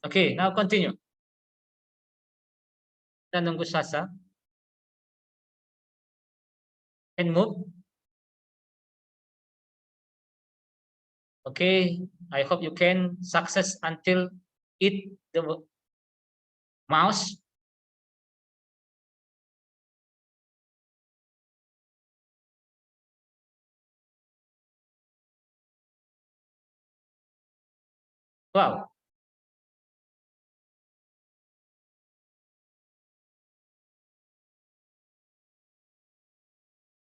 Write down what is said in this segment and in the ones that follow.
Okay, now continue. Kita nunggu Sasa. And move. Okay, I hope you can success until eat the mouse. Wow.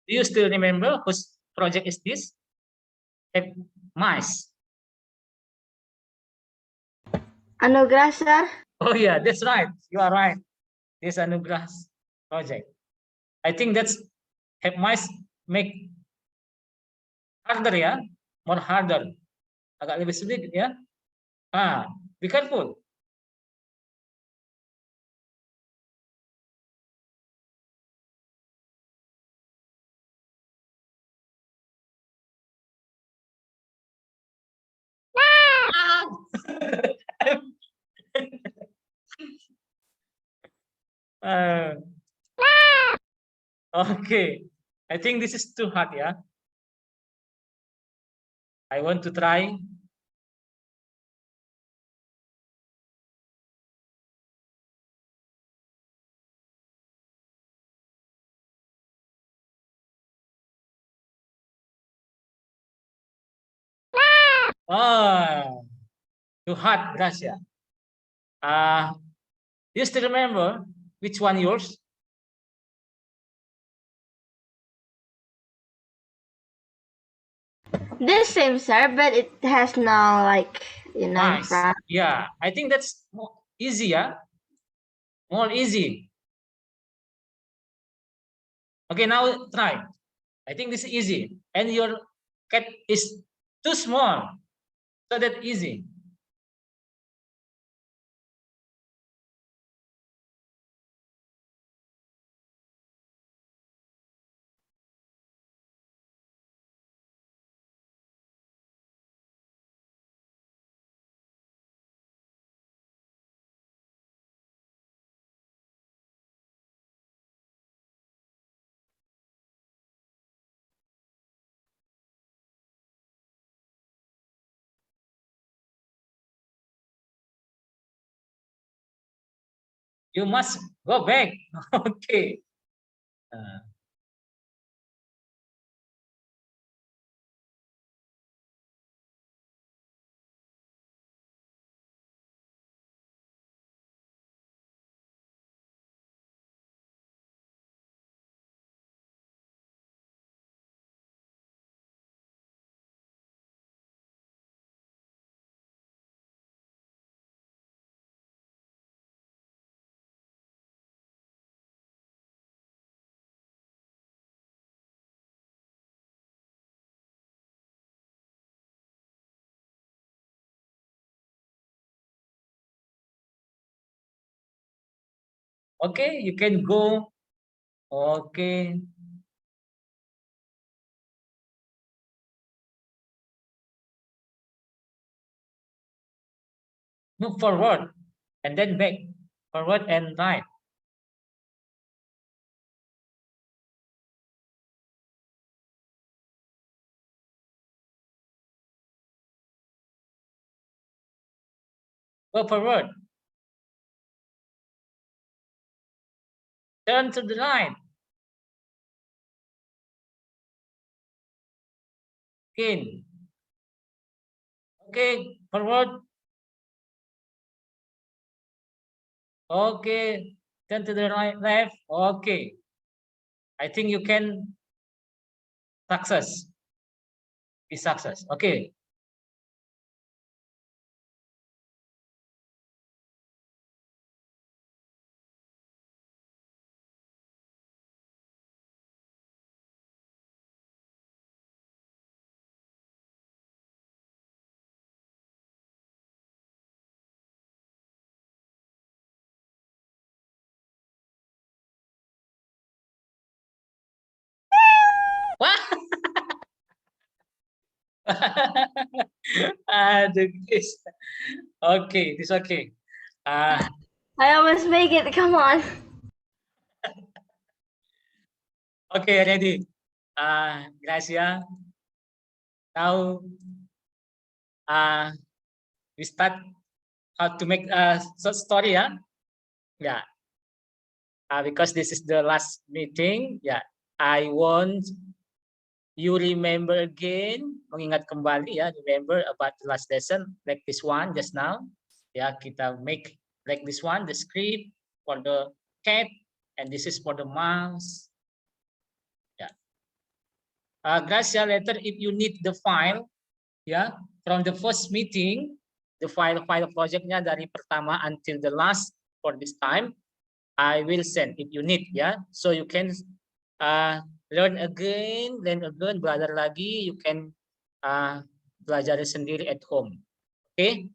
Do you still remember whose project is this? Mice. Anugrah, sir. Oh yeah, that's right. You are right. This Anugrah's project. I think that's have mice make harder ya, more harder. Agak lebih sulit ya. Be careful. Okay, I think this is too hard ya. I want to try. Too hard, Gracia. You still remember which one yours? This same, sir, but it has no, like, in Nice. front. Yeah, I think that's more easy, yeah? More easy. Okay, now try. I think this is easy. And your cat is too small, so that easy. You must go back. Okay. Okay, you can go. Okay. Move forward and then back. Forward and right. Go forward. Turn to the right. Again. Okay, forward. Okay, turn to the right, left. Okay. I think you can success. Be success. Okay. Aduh, guys. Okay, this okay. Uh, I almost make it. Come on. okay, ready. Gracia. Now, we start how to make a short story, ya. Yeah. Because this is the last meeting, ya. I want you remember again, mengingat kembali ya, remember about the last lesson, like this one just now. Ya, kita make like this one, the script for the cat, and this is for the mouse. Ya. Gracia, later if you need the file, ya, from the first meeting, the file projectnya dari pertama until the last for this time, I will send if you need, ya. So you can learn again, belajar lagi. You can belajar sendiri at home. Okay?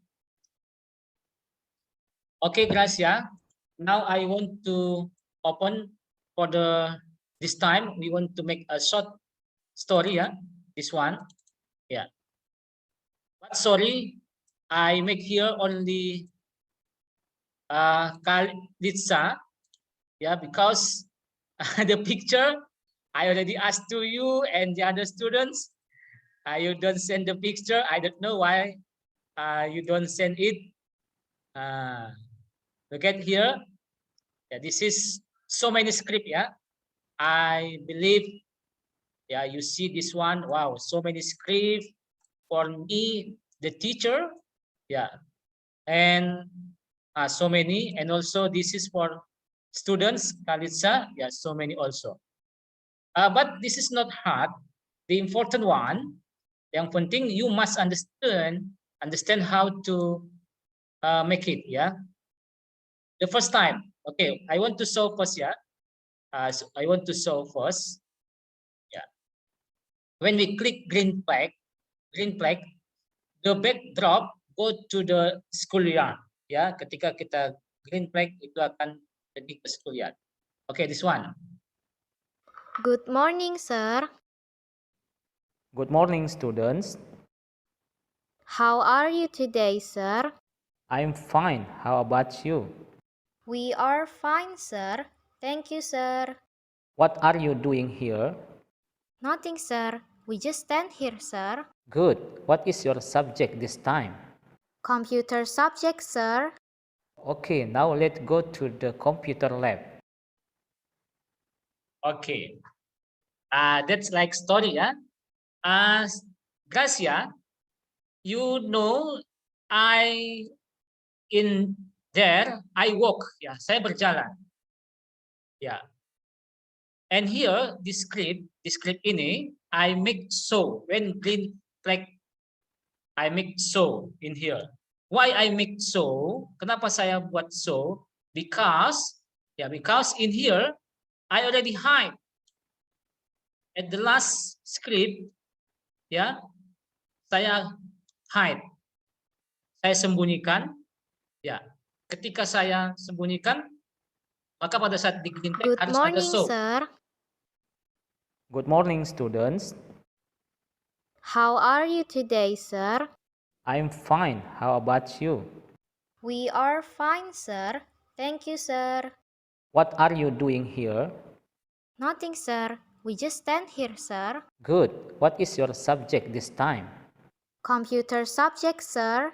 Okay, Gracia. Now I want to open for this time. We want to make a short story, ya. This one, yeah. But sorry, I make here only Kalitsa, yeah, because the picture I already asked to you and the other students. You don't send the picture. I don't know why you don't send it. Look at here. Yeah, this is so many script. Yeah, I believe. Yeah, you see this one. Wow, so many script for me, the teacher. Yeah, and so many. And also this is for students. Kalitsa. Yeah, so many also. But this is not hard. The important one. Yang penting you must understand how to make it, ya. The first time, okay, I want to show first, ya. So I want to show first, ya. When we click green flag, the backdrop go to the schoolyard, ya. Ketika kita green flag itu akan pergi ke schoolyard. Okay, this one. Good morning, sir. Good morning, students. How are you today, sir? I'm fine. How about you? We are fine, sir. Thank you, sir. What are you doing here? Nothing, sir. We just stand here, sir. Good. What is your subject this time? Computer subject, sir. Okay, now let's go to the computer lab. Okay. That's like story, ya. Gracia, you know, in there, I walk, ya, saya berjalan. Ya. And here, this script ini, I make so, when green flag, I make so in here. Why I make so? Kenapa saya buat so? Because in here, I already hide. At the last script, ya, saya hide. Saya sembunyikan, ya. Ketika saya sembunyikan, maka pada saat di green flag Good harus ada morning, so. sir. Good morning, students. How are you today, sir? I'm fine. How about you? We are fine, sir. Thank you, sir. What are you doing here? Nothing, sir. We just stand here, sir. Good. What is your subject this time? Computer subject, sir.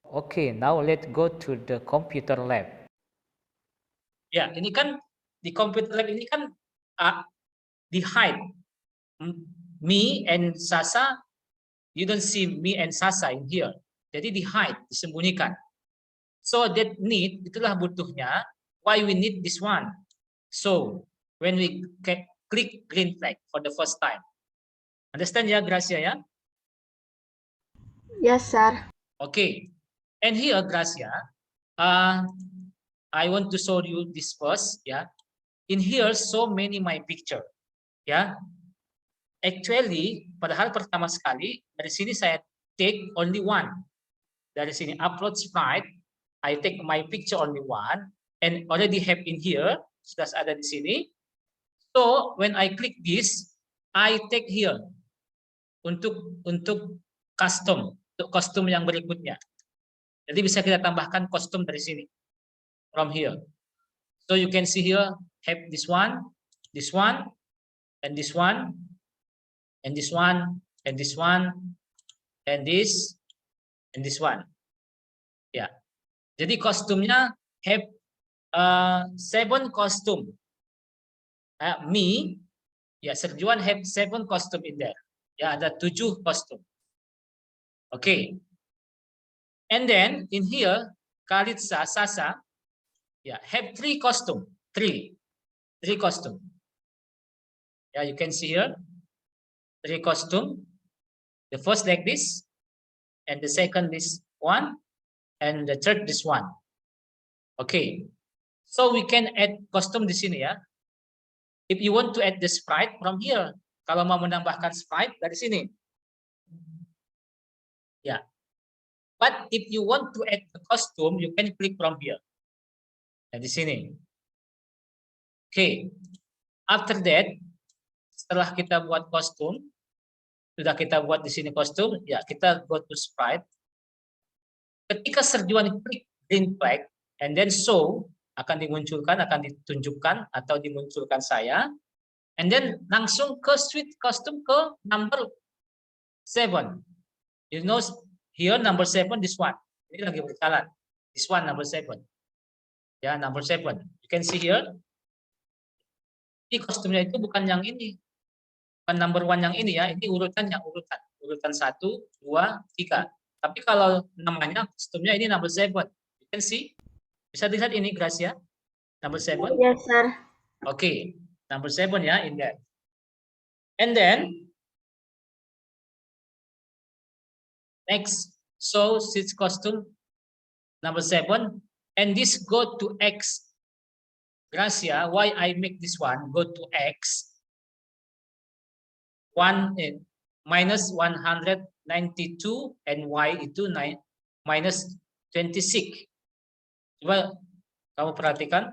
Okay, now let's go to the computer lab. Ya, ini kan di computer lab ini kan di hide. Me and Sasa, you don't see me and Sasa in here. Jadi di hide, disembunyikan. So that need, itulah butuhnya. Why we need this one? So when we click green flag for the first time. Understand ya, Gracia, ya? Yes, sir. Okay. And here, Gracia, I want to show you this first, ya. In here, so many my picture, ya. Actually, padahal pertama sekali dari sini saya take only one. Dari sini upload slide, I take my picture only one, and already have in here, sudah ada di sini. So when I click this, I take here untuk custom, untuk kostum yang berikutnya. Jadi bisa kita tambahkan kostum dari sini. from here. So you can see here, have this one, and this one, and this one, and this one, and this, and this one. Ya, jadi kostumnya have 7 costume. Me, ya, Serjuan have 7 costume in there. Ya, ada 7 kostum. Okay. And then in here, Kalitsa, Sasa, yeah, have 3 costume. 3 costume. Yeah, you can see here 3 costume. The first like this, and the second this one, and the third this one. Okay, so we can add costume di sini ya. If you want to add the sprite from here, kalau mau menambahkan sprite dari sini. Ya. But if you want to add the costume, you can click from here. Nah, di sini. Okay. After that, setelah kita buat kostum, sudah kita buat di sini kostum, ya kita go to sprite. Ketika Serjuan klik green flag and then show, akan dimunculkan, akan ditunjukkan atau dimunculkan saya, and then langsung ke switch kostum ke number 7. You know here number 7, this one. Ini lagi berjalan. This one number 7. Ya, number 7. You can see here. Ini kostumnya itu bukan yang ini. Bukan number 1 yang ini ya, ini urutannya, urutan 1, 2, 3. Tapi kalau namanya kostumnya ini number 7. You can see. Bisa dilihat ini Gracia. Number 7. Yes, sir. Okay, number 7 ya in there. And then next, so switch costume number 7, and this go to X. Gracia, why I make this one go to X? 1 minus 192 and Y itu minus 26. Coba kamu perhatikan.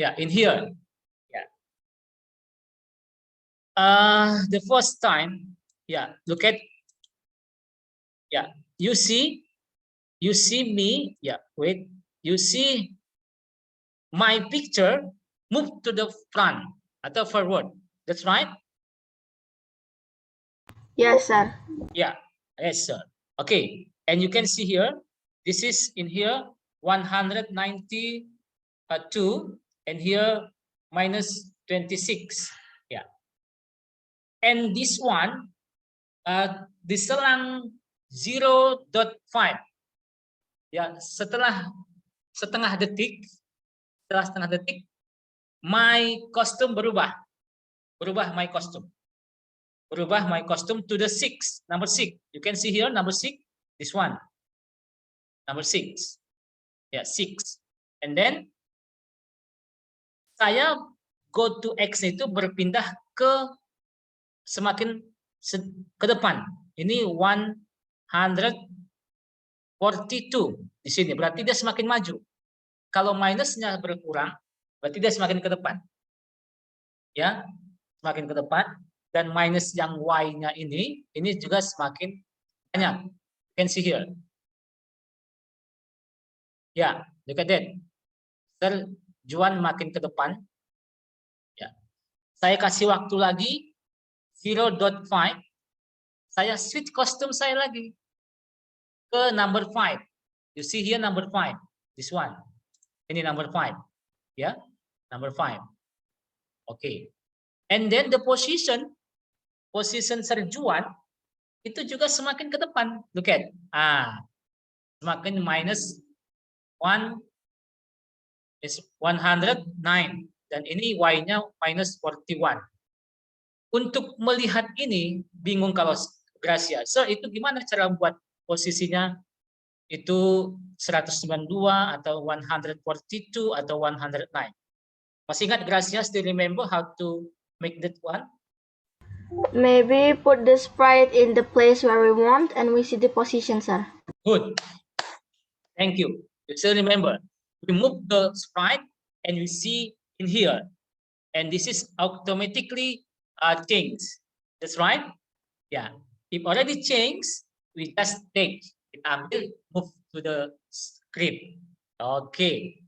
Ya, in here. Ya. The first time, ya, look at. Ya, you see me. Ya, wait. You see my picture move to the front atau forward. That's right. Yes, sir. Yeah, yes, sir. Okay, and you can see here, this is in here 192, and here minus 26. Yeah, and this one, diselang 0.5. Ya, setelah setengah detik, my costume berubah my costume. Berubah my costume to the 6, number 6. You can see here number 6, this one, number 6. Yeah, 6. And then saya go to X itu berpindah ke semakin ke depan. Ini 142 di sini. Berarti dia semakin maju. Kalau minusnya berkurang, berarti dia semakin ke depan. Ya, semakin ke depan. Dan minus yang Y-nya ini juga semakin banyak. You can see here. Ya, look at that. Serjuan makin ke depan. Ya. Saya kasih waktu lagi 0.5. Saya switch kostum saya lagi ke number 5. You see here number 5. This one. Ini number 5. Ya, number 5. Okay. And then the position Serjuan itu juga semakin ke depan. Look at. Semakin minus 1 is 109 dan ini Y-nya minus 41. Untuk melihat ini bingung kalau Gracia. So itu gimana cara buat posisinya? Itu 192 atau 142 atau 109. Masih ingat Gracia? Still remember how to make that one? Maybe put the sprite in the place where we want and we see the position, sir. Good. Thank you. You still remember. We move the sprite and we see in here. And this is automatically changed. That's right? Yeah. If already changed, we just take it ambil, move to the script. Okay.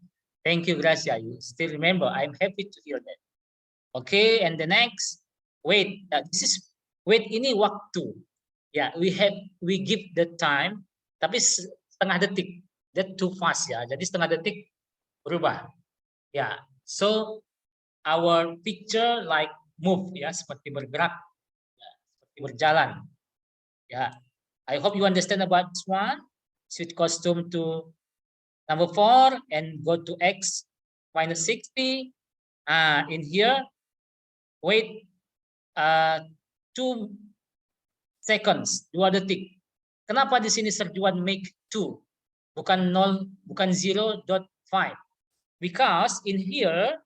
Thank you, Gracia. You still remember. I'm happy to hear that. Okay, and the next, wait. This is wait ini waktu. Ya, we give the time, tapi setengah detik. That too fast ya. Jadi setengah detik berubah. Ya, so our picture like move ya, seperti bergerak, ya, seperti berjalan. Ya, I hope you understand about this one. Switch costume to number 4 and go to X minus 60. In here, wait 2 seconds, 2 detik. Kenapa di sini Sir Juan make 2, bukan 0, bukan 0.5? Because in here,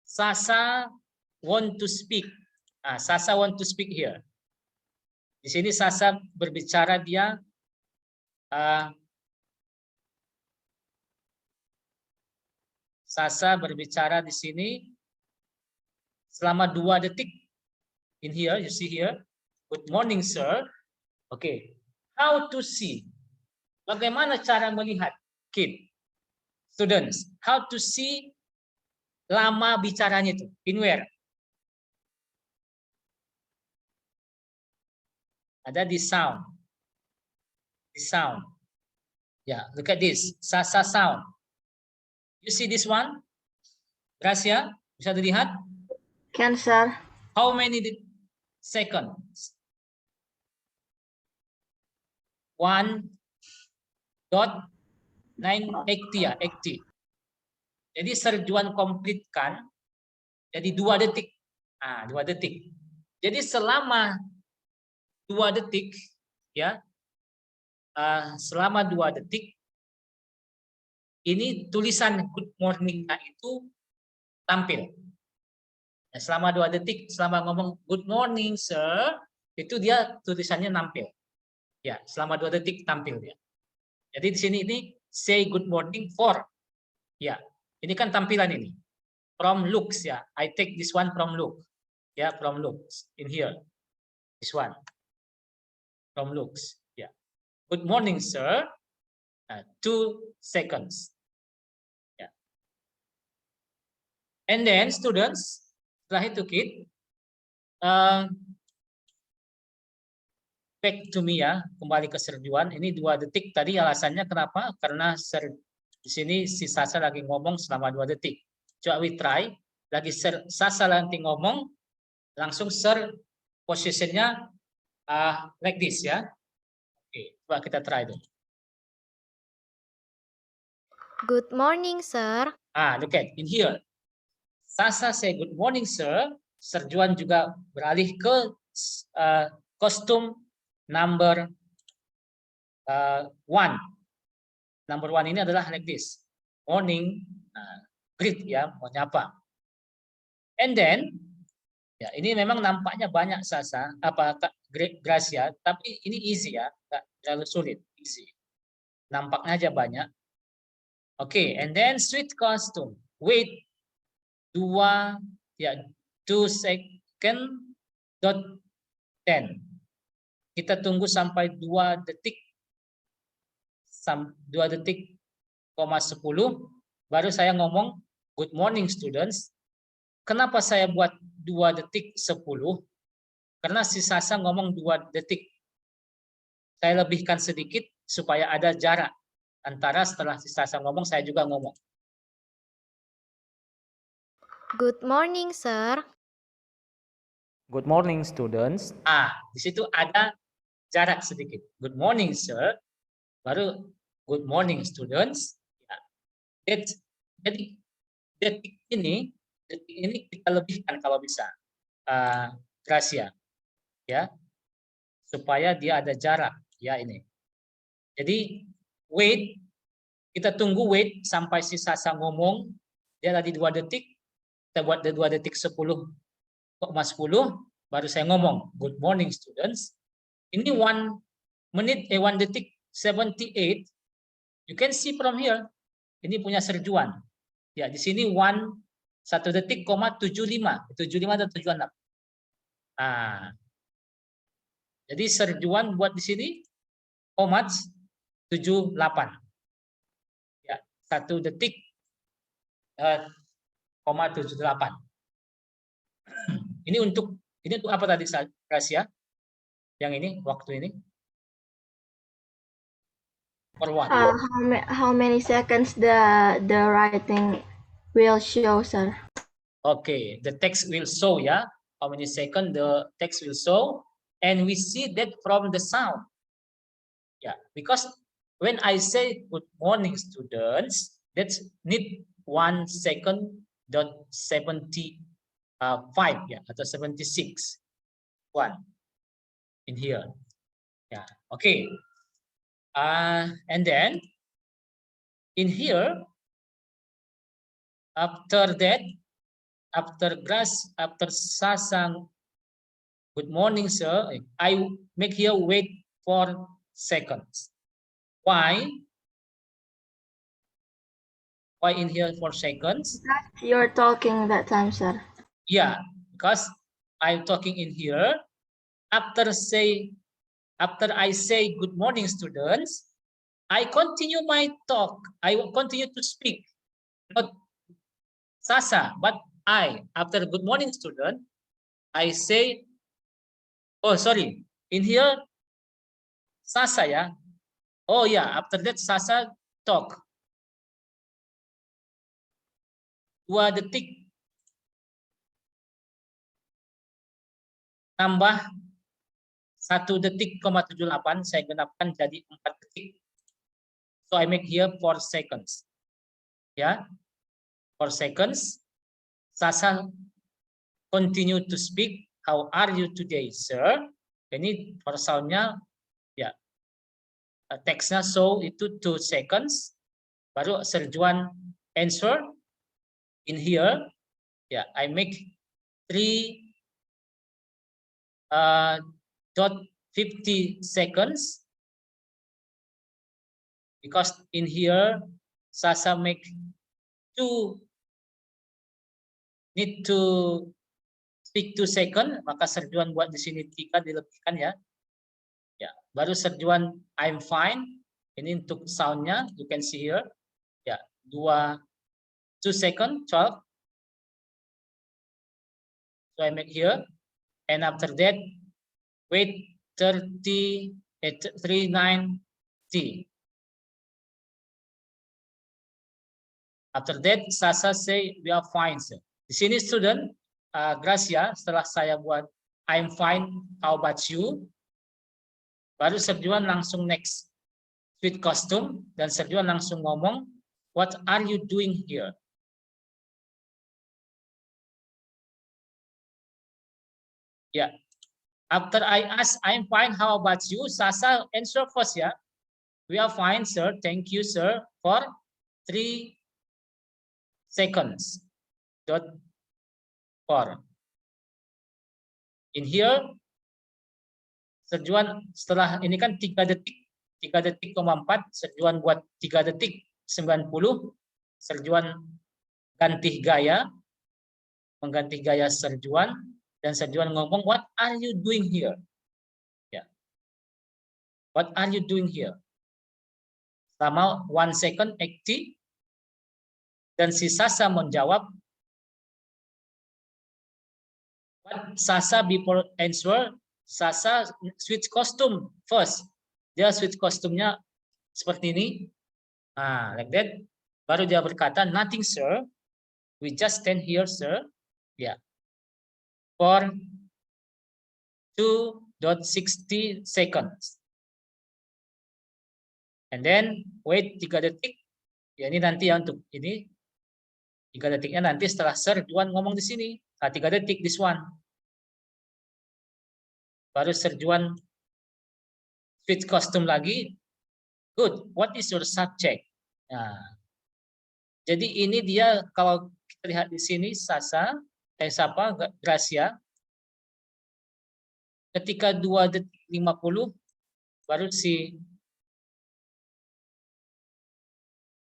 Sasa want to speak. Sasa want to speak here. Di sini Sasa berbicara, dia Sasa berbicara di sini selama 2 detik. In here, you see here. Good morning, sir. Okay. How to see? Bagaimana cara melihat? Kid, students, how to see lama bicaranya itu? In where? Ada di sound. Di sound. Yeah, look at this. Sasa sound. You see this one? Gracia, bisa dilihat? Can, sir. How many seconds? 1.980 ya, 80. Jadi Sir Juan komplitkan jadi 2 detik. 2 detik. Jadi selama 2 detik ya, selama 2 detik ini tulisan good morning-nya itu tampil. Ya, selama 2 detik, selama ngomong good morning sir, itu dia tulisannya nampil. Ya, selama 2 detik tampil dia. Jadi di sini ini say good morning for. Ya, ini kan tampilan ini. From looks ya. I take this one from look. Ya, from looks in here. This one. From looks. Ya. Good morning sir. 2 seconds. Ya. And then students, setelah itu kid, back to me ya, kembali ke Sir Juan. Ini 2 detik tadi, alasannya kenapa? Karena di sini si Sasa lagi ngomong selama 2 detik. Coba we try, lagi Sasa nanti ngomong, langsung Sir posisinya like this ya. Oke, coba kita try dulu. Good morning, sir. Look at in here. Sasa say good morning sir. Sir Juan juga beralih ke kostum number 1. Number 1 ini adalah like this. Morning, greet ya, menyapa. And then, ya ini memang nampaknya banyak Sasa, Gracia, tapi ini easy ya, nggak terlalu sulit, easy. Nampaknya aja banyak. Oke, and then switch costume. Wait 2 second dot 10. Kita tunggu sampai 2 detik 2 detik, 10, baru saya ngomong good morning students. Kenapa saya buat 2 detik 10? Karena si Sasa ngomong 2 detik. Saya lebihkan sedikit supaya ada jarak antara setelah si Sasa ngomong, saya juga ngomong. Good morning, sir. Good morning, students. Di situ ada jarak sedikit. Good morning, sir. Baru good morning, students. Ya. Jadi detik ini kita lebihkan kalau bisa, Gracia, ya, supaya dia ada jarak, ya ini. Jadi wait, kita tunggu wait sampai si Sasa ngomong, dia tadi 2 detik, kita buat 2 detik 10,10, baru saya ngomong good morning, students. Ini 1 detik 78. You can see from here. Ini punya Sir Juan. Ya, di sini 1 detik, 75. 75 atau 76. Jadi Sir Juan buat di sini how much? 78. Ya, 1 detik 0,78. Ini untuk apa tadi Gracia? Yang ini waktu ini? For what? How many seconds the writing will show, sir? Okay, the text will show, ya. How many seconds the text will show, and we see that from the sound. Yeah, because when I say good morning, students, that's need 1 second dot 75 ya, atau 76 1 in here. Yeah, okay. And then in here, after that, after Sasang, good morning, sir, I make here wait for seconds. Why? Why in here for seconds? You're talking that time, sir. Yeah, because I'm talking in here. After I say good morning, students, I continue my talk. I will continue to speak. Not Sasa, but after good morning, student, I say, oh, sorry, in here, Sasa, ya. Oh, yeah, after that, Sasa talk. 2 detik. Tambah 1 detik, 78, saya genapkan jadi 4 detik. So I make here 4 seconds. Ya, 4 seconds. Sasa continue to speak. How are you today, sir? Ini for sound-nya, ya. Teksnya so itu 2 seconds. Baru Sir Juan answer. In here, ya, I make 3.50 seconds. Because in here, Sasa make 2 need to speak 2 second, maka Sir Juan buat di sini 3 dilebihkan, ya. Ya, baru Sir Juan I'm fine. Ini untuk soundnya, you can see here. Ya, 2 second 12. So I make here, and after that wait 39 T. After that, Sasa say we are fine, sir. Di sini student, Gracia, setelah saya buat I'm fine, how about you? Baru Sir Juan langsung next sweet costume, dan Sir Juan langsung ngomong, what are you doing here? Ya, after I ask I'm fine, how about you? Sasa answer first, ya. We are fine, sir. Thank you, sir, for 3 seconds. .4. In here, Sir Juan setelah ini kan 3 detik, 3.4, Sir Juan buat 3 detik 90. Sir Juan ganti gaya, mengganti gaya Sir Juan, dan Sir Juan ngomong, what are you doing here? Ya. What are you doing here? Selama 1 second active, dan si Sasa menjawab, what Sasa before answer, Sasa switch costume first. Dia switch kostumnya seperti ini. Nah, like that. Baru dia berkata, nothing, sir. We just stand here, sir. Ya. Yeah. For 2.60 seconds. And then wait 3 detik. Ya, ini nanti ya untuk ini. 3 detiknya nanti setelah Sir Juan ngomong di sini. 3 detik this one. Baru Sir Juan switch costume lagi. Good. What is your subject? Nah, jadi ini dia kalau kita lihat di sini Sasa, Gracia. Ketika 2 detik 50 baru si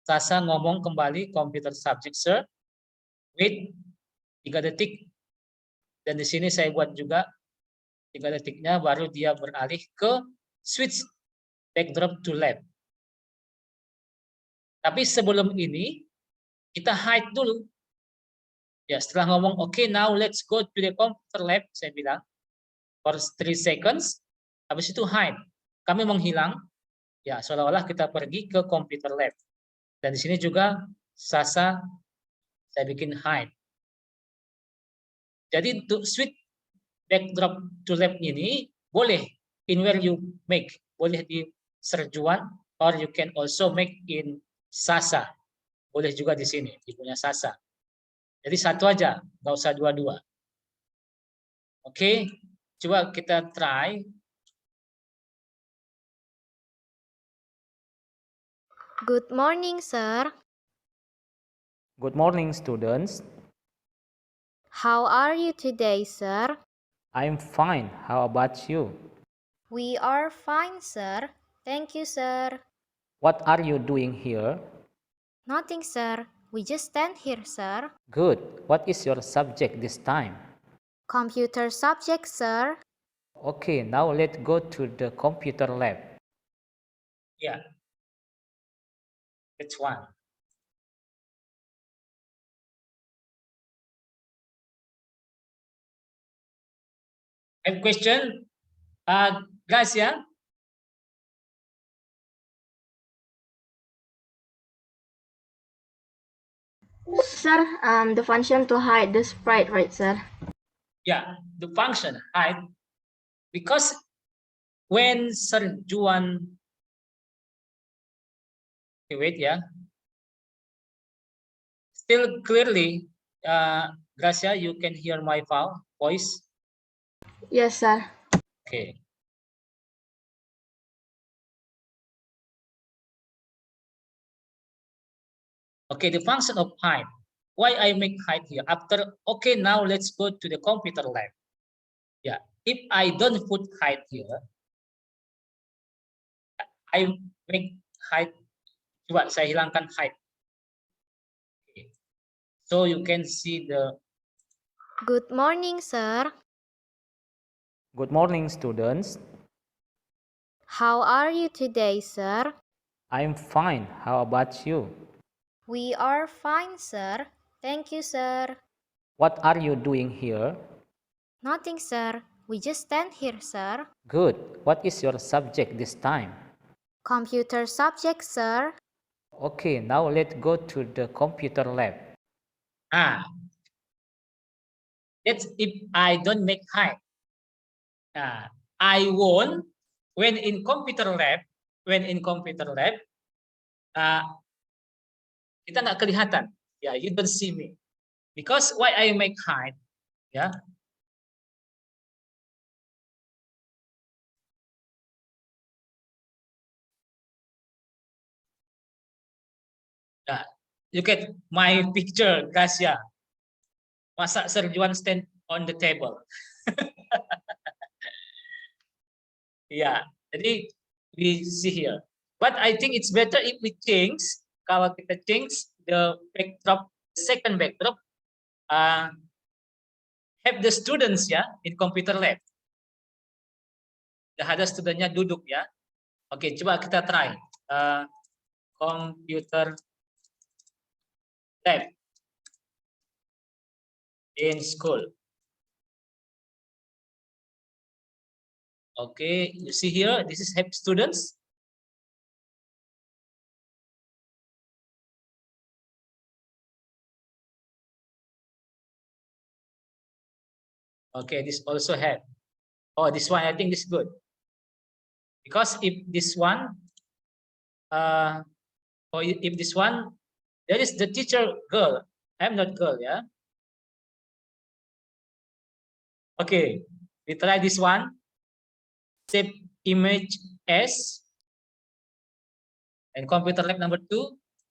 Sasa ngomong kembali computer subject, sir. Wait 3 detik. Dan di sini saya buat juga 3 detiknya, baru dia beralih ke switch backdrop to left. Tapi sebelum ini, kita hide dulu. Ya, setelah ngomong, oke, now let's go to the computer lab, saya bilang, for 3 seconds, habis itu hide. Kami menghilang, ya, seolah-olah kita pergi ke computer lab. Dan di sini juga Sasa, saya bikin hide. Jadi untuk switch backdrop to lab ini, boleh in where you make, boleh di Serjuan, or you can also make in Sasa. Boleh juga di sini, di punya Sasa. Jadi satu aja, nggak usah dua-dua. Oke, coba kita try. Good morning, sir. Good morning, students. How are you today, sir? I'm fine. How about you? We are fine, sir. Thank you, sir. What are you doing here? Nothing, sir. We just stand here, sir. Good. What is your subject this time? Computer subject, sir. Okay, now let's go to the computer lab. Yeah, that's one. I have question, guys, ya. Sir, the function to hide the sprite, right, sir? Yeah, the function hide, because when Serjuan, okay, wait, ya. Still clearly, Gracia, you can hear my voice. Yes, sir. Okay. Okay, the function of hide. Why I make hide here? After, okay, now let's go to the computer lab. Yeah, if I don't put hide here, I make hide. Coba saya hilangkan hide. Okay. So you can see the. Good morning, sir. Good morning, students. How are you today, sir? I'm fine. How about you? We are fine, sir. Thank you, sir. What are you doing here? Nothing, sir. We just stand here, sir. Good. What is your subject this time? Computer subject, sir. Okay, now let's go to the computer lab. That's if I don't make hide. I won't. When in computer lab, kita nggak kelihatan. Ya, you don't see me. Because why I make hide? Ya. Nah, look at my picture, guys, ya. Masa Serjuan stand on the table. Ya, jadi we see here. But I think it's better if we change. Kalau kita change the backdrop, second backdrop, have the students ya in computer lab. Ada studentnya duduk ya. Oke, coba kita try. Computer lab in school. Okay, you see here, this is have students. Okay, this also have. Oh, this one, I think this is good. Because if this one, or if this one, there is the teacher girl. I'm not girl, yeah. Okay, we try this one. Save image as. And computer lab number 2.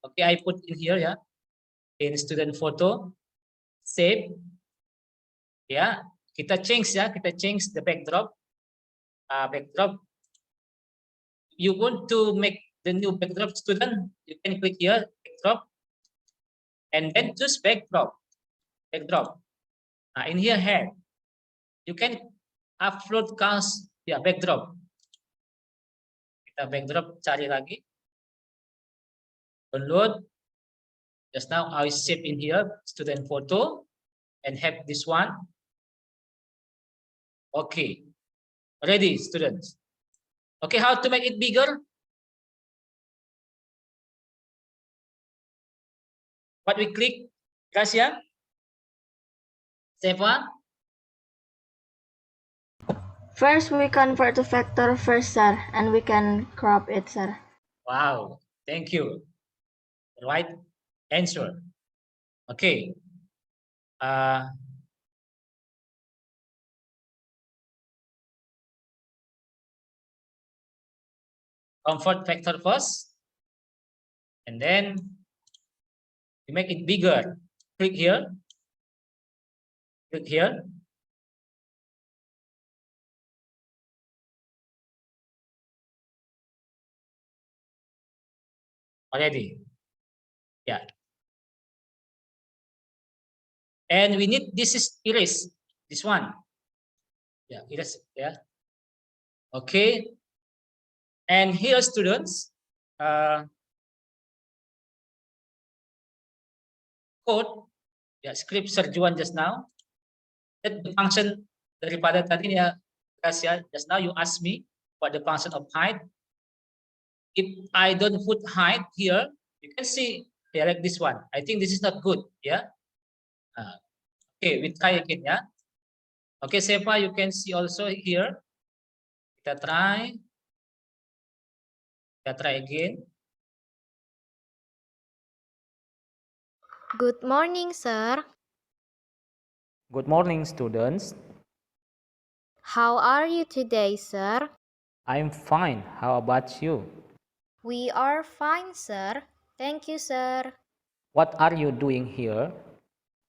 Okay, I put in here, yeah. In student photo. Save. Ya, kita change ya, kita change the backdrop. Backdrop. You want to make the new backdrop student, you can click here, backdrop, and then choose backdrop. Backdrop. In here, head. You can upload cast, ya, backdrop. Kita backdrop, cari lagi. Download. Just now I save in here student photo and have this one. Okay, ready, students. Okay, how to make it bigger? What we click, Gracia? Stefan? First, we convert to vector first, sir, and we can crop it, sir. Wow, thank you. Right answer. Okay. Convert vector first, and then you make it bigger. Click here. Click here. Already. Yeah. And we need, this is erase. This one. Yeah, erase. Yeah. Okay. And here, students, code, ya, script Serjuan just now. That the function daripada tadi ya, guys ya, just now you ask me what the function of height. If I don't put height here, you can see yeah, like this one. I think this is not good. Yeah. Okay, we try again. Yeah. Okay, Sepa, you can see also here. Kita try. Kita try again. Good morning, sir. Good morning, students. How are you today, sir? I'm fine. How about you? We are fine, sir. Thank you, sir. What are you doing here?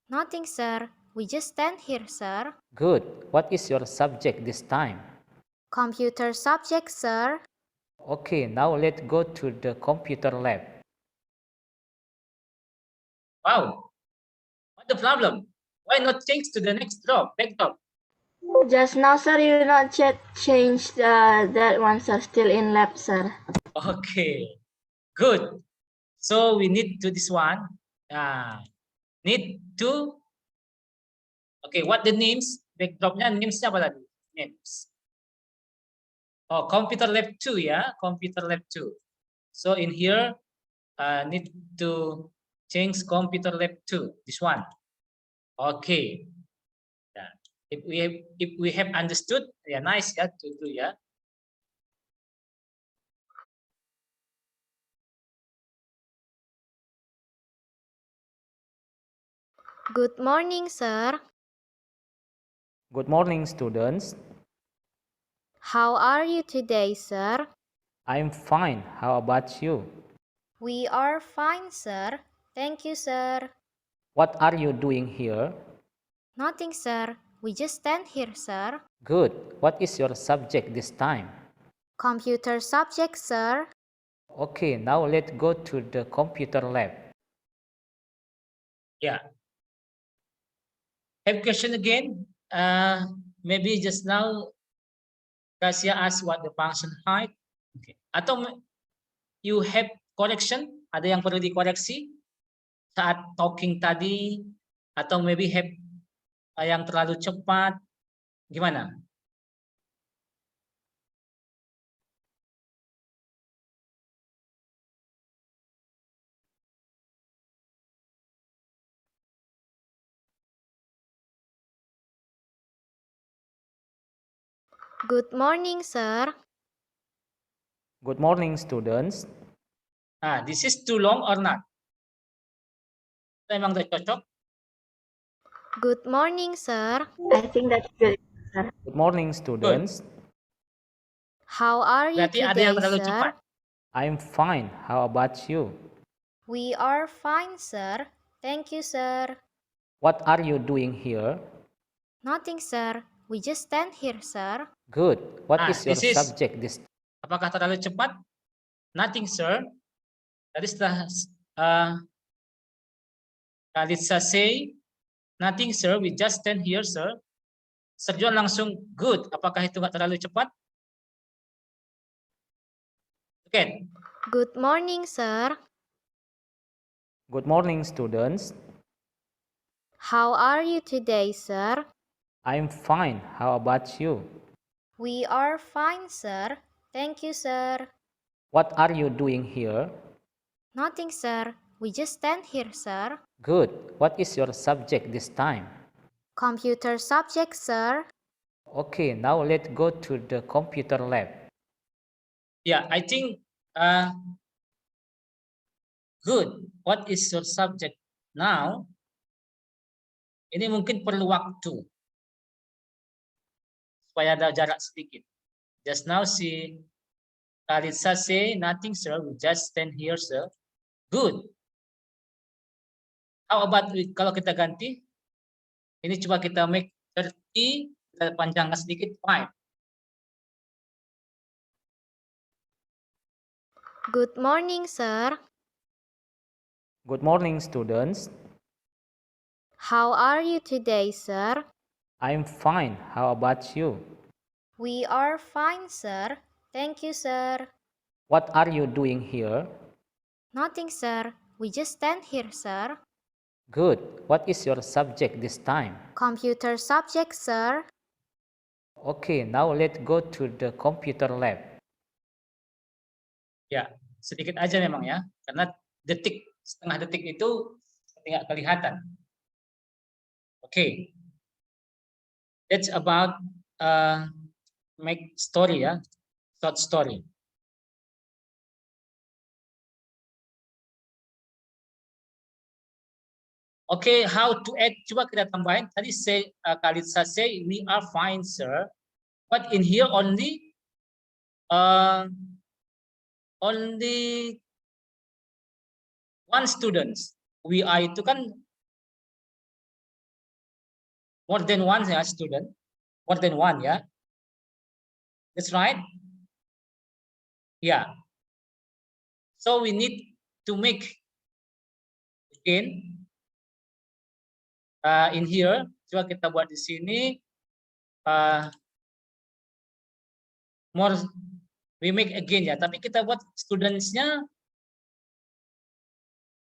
Nothing, sir. We just stand here, sir. Good. What is your subject this time? Computer subject, sir. Okay, now let's go to the computer lab. Wow. What the problem? Why not change to the next drop, backdrop? Just now, sir, you not yet changed that one, sir. Still in lab, sir. Okay, good. So we need to this one. Need to. Okay, what the names? Backdropnya namesnya apa tadi? Names. Oh, computer lab 2 ya, computer lab 2. So in here, need to change computer lab 2. This one. Okay. Yeah. If we have understood, yeah, nice ya to do ya. Good morning, sir. Good morning, students. How are you today, sir? I'm fine. How about you? We are fine, sir. Thank you, sir. What are you doing here? Nothing, sir. We just stand here, sir. Good. What is your subject this time? Computer subject, sir. Okay, now let's go to the computer lab. Yeah. Have question again? Maybe just now Kasia asked what the function height. Okay. Atau you have correction? Ada yang perlu dikoreksi saat talking tadi? Atau maybe have yang terlalu cepat? Gimana? Good morning, sir. Good morning, students. This is too long or not? Memang udah cocok? Good morning, sir. I think that's good, sir. Good morning, students. How are you Berarti ada today, yang terlalu sir? cepat. I'm fine. How about you? We are fine, sir. Thank you, sir. What are you doing here? Nothing, sir. We just stand here, sir. Good. What is your this is- subject this time? Apakah terlalu cepat? Nothing, sir. That is the Kalitsa say, nothing, sir. We just stand here, sir. Serjuan langsung good. Apakah itu nggak terlalu cepat? Okay. Good morning, sir. Good morning, students. How are you today, sir? I'm fine. How about you? We are fine, sir. Thank you, sir. What are you doing here? Nothing, sir. We just stand here, sir. Good. What is your subject this time? Computer subject, sir. Okay, now let's go to the computer lab. Yeah, I think good. What is your subject now? Ini mungkin perlu waktu supaya ada jarak sedikit. Just now si Kalitsa say nothing, sir. We just stand here, sir. Good. How about kalau kita ganti? Ini coba kita make 30, kita panjangkan sedikit, 5. Good morning, sir. Good morning, students. How are you today, sir? I'm fine. How about you? We are fine, sir. Thank you, sir. What are you doing here? Nothing, sir. We just stand here, sir. Good. What is your subject this time? Computer subject, sir. Okay, now let's go to the computer lab. Ya, sedikit aja memang ya, karena setengah detik itu tidak kelihatan. Oke. That's about make story ya, short story. Oke, how to add? Coba kita tambahin. Tadi Kalitsa say we are fine, sir. But in here only one student. We are itu kan more than one ya student. More than one ya. That's right. Yeah. So we need to make again in here. Coba kita buat di sini. More we make again ya. Tapi kita buat studentsnya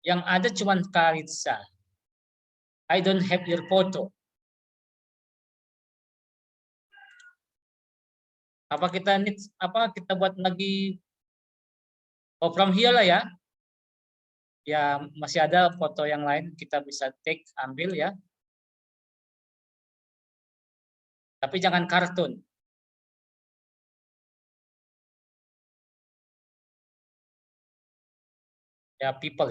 yang ada cuma Kalitsa. I don't have your photo. Apa kita buat lagi from here lah ya. Ya masih ada foto yang lain kita bisa ambil ya. Tapi jangan kartun. Ya people.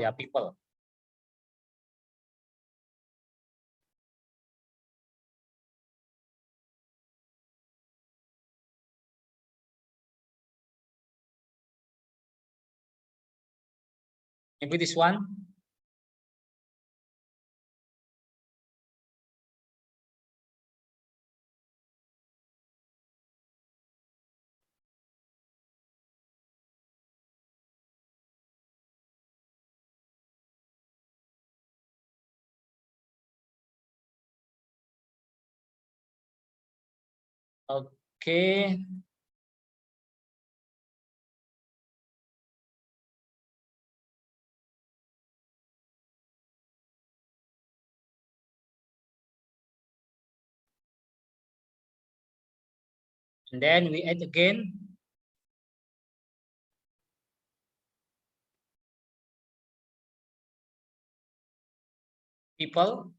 Maybe this one. Oke. And then we add again. People.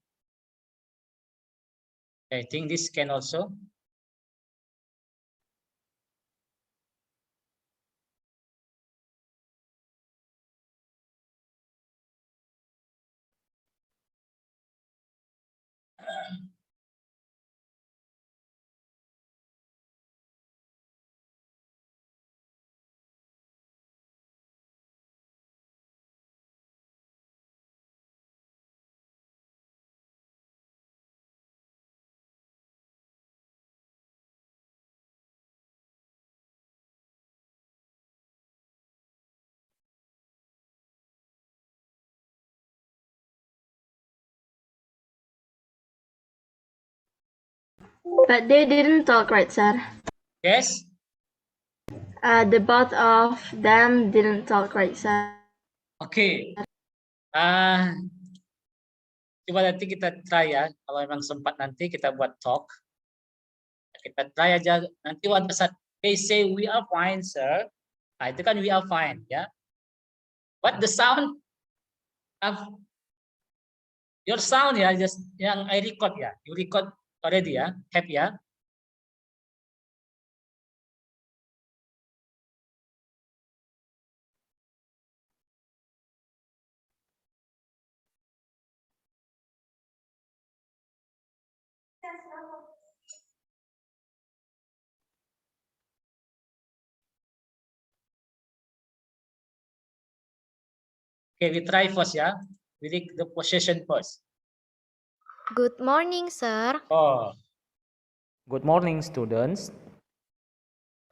I think this can also. But they didn't talk, right, sir? Yes. The both of them didn't talk, right, sir? Okay. Ah, coba nanti kita try ya. Kalau memang sempat nanti kita buat talk. Kita try aja. Nanti pada saat they say we are fine, sir. Nah, itu kan we are fine ya. But the sound of your sound ya, just yang I record ya. You record already ya. Have ya. Okay, we try first ya. We take the possession first. Good morning, sir. Oh, Good morning, students.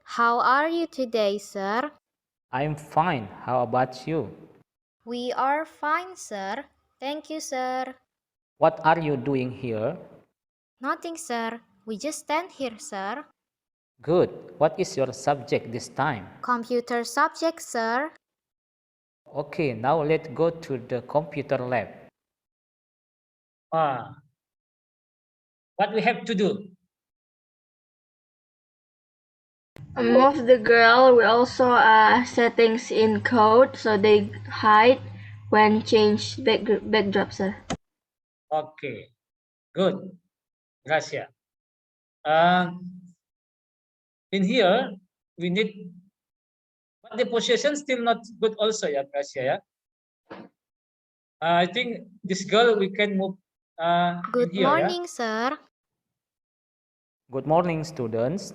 How are you today, sir? I'm fine. How about you? We are fine, sir. Thank you, sir. What are you doing here? Nothing, sir. We just stand here, sir. Good. What is your subject this time? Computer subject, sir. Okay, now let's go to the computer lab. what we have to do? Move the girl. We also settings in code so they hide when change backdrop, sir. Okay, good. Gracias. In here, we need, but the position still not good also ya, Gracia ya. I think this girl we can move in Good here ya. morning, sir. Good morning, students.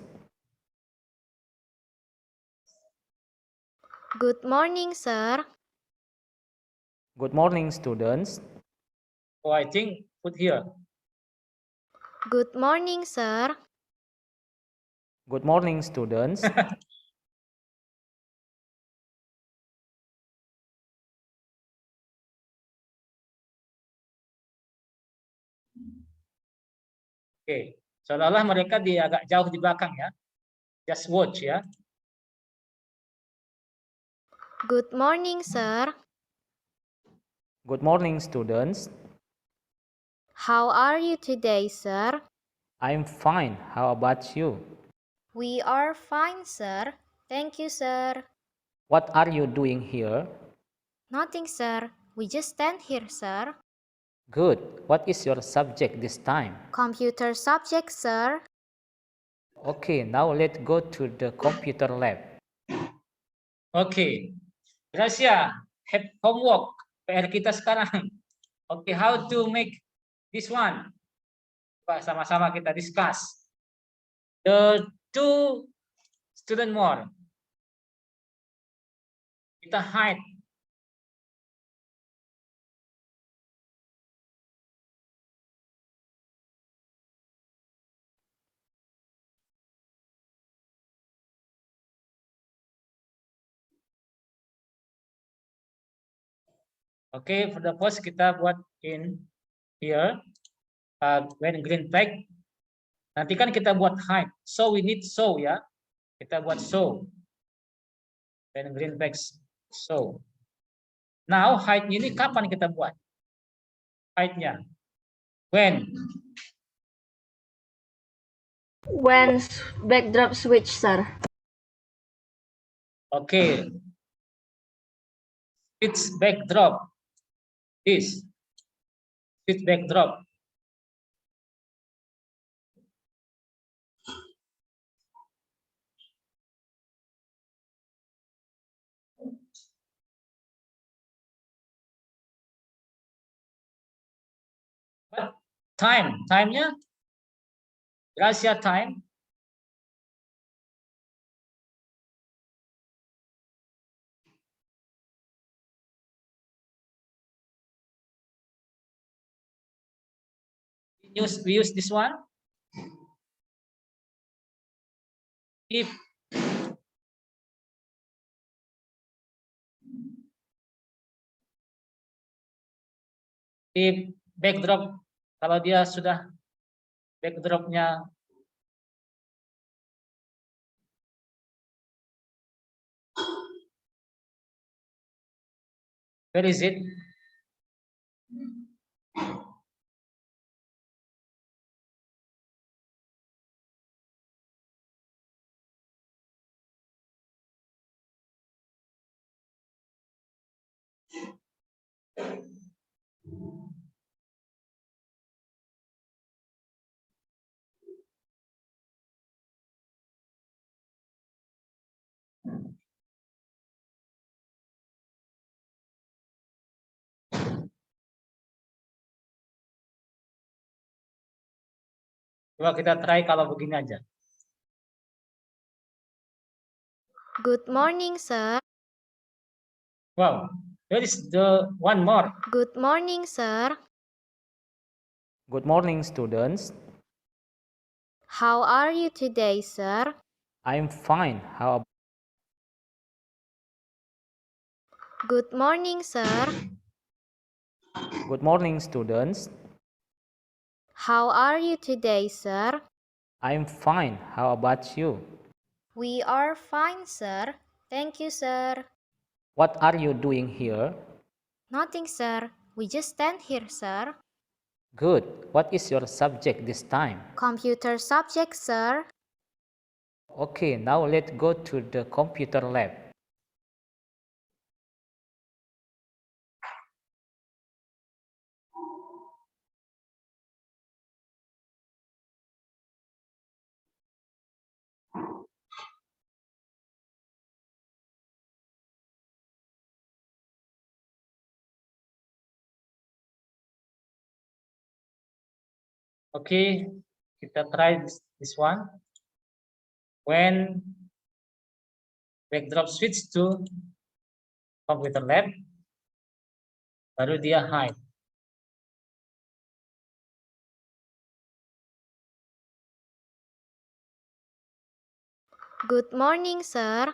Good morning, sir. Good morning, students. Oh, I think put here. Good morning, sir. Good morning, students. Oke, seolah-olah mereka di agak jauh di belakang ya. Just watch ya. Good morning, sir. Good morning, students. How are you today, sir? I'm fine. How about you? We are fine, sir. Thank you, sir. What are you doing here? Nothing, sir. We just stand here, sir. Good. What is your subject this time? Computer subject, sir. Okay, now let's go to the computer lab. Oke, Gracia, have homework PR kita sekarang. Oke, how to make this one? Coba sama-sama kita discuss. The two student more. Kita hide. Oke, for the first kita buat in here. When green flag. Nanti kan kita buat hide. So we need show ya. Kita buat show. When green flag show. Now hide ini kapan kita buat? Hide-nya. When Backdrop switch, sir. Okay. It's backdrop. This. It's backdrop. But time-nya Gracia time. We use this one. If backdrop, kalau dia sudah backdropnya where is it? Coba kita try kalau begini aja. Good morning, sir. Wow, there is the one more. Good morning, sir. Good morning, students. How are you today, sir? I'm fine. How Good morning, sir. Good morning, students. How are you today, sir? I'm fine. How about you? We are fine, sir. Thank you, sir. What are you doing here? Nothing, sir. We just stand here, sir. Good. What is your subject this time? Computer subject, sir. Okay, now let's go to the computer lab. Okay, kita try this one. When backdrop switch to computer lab, baru dia hide. Good morning, sir.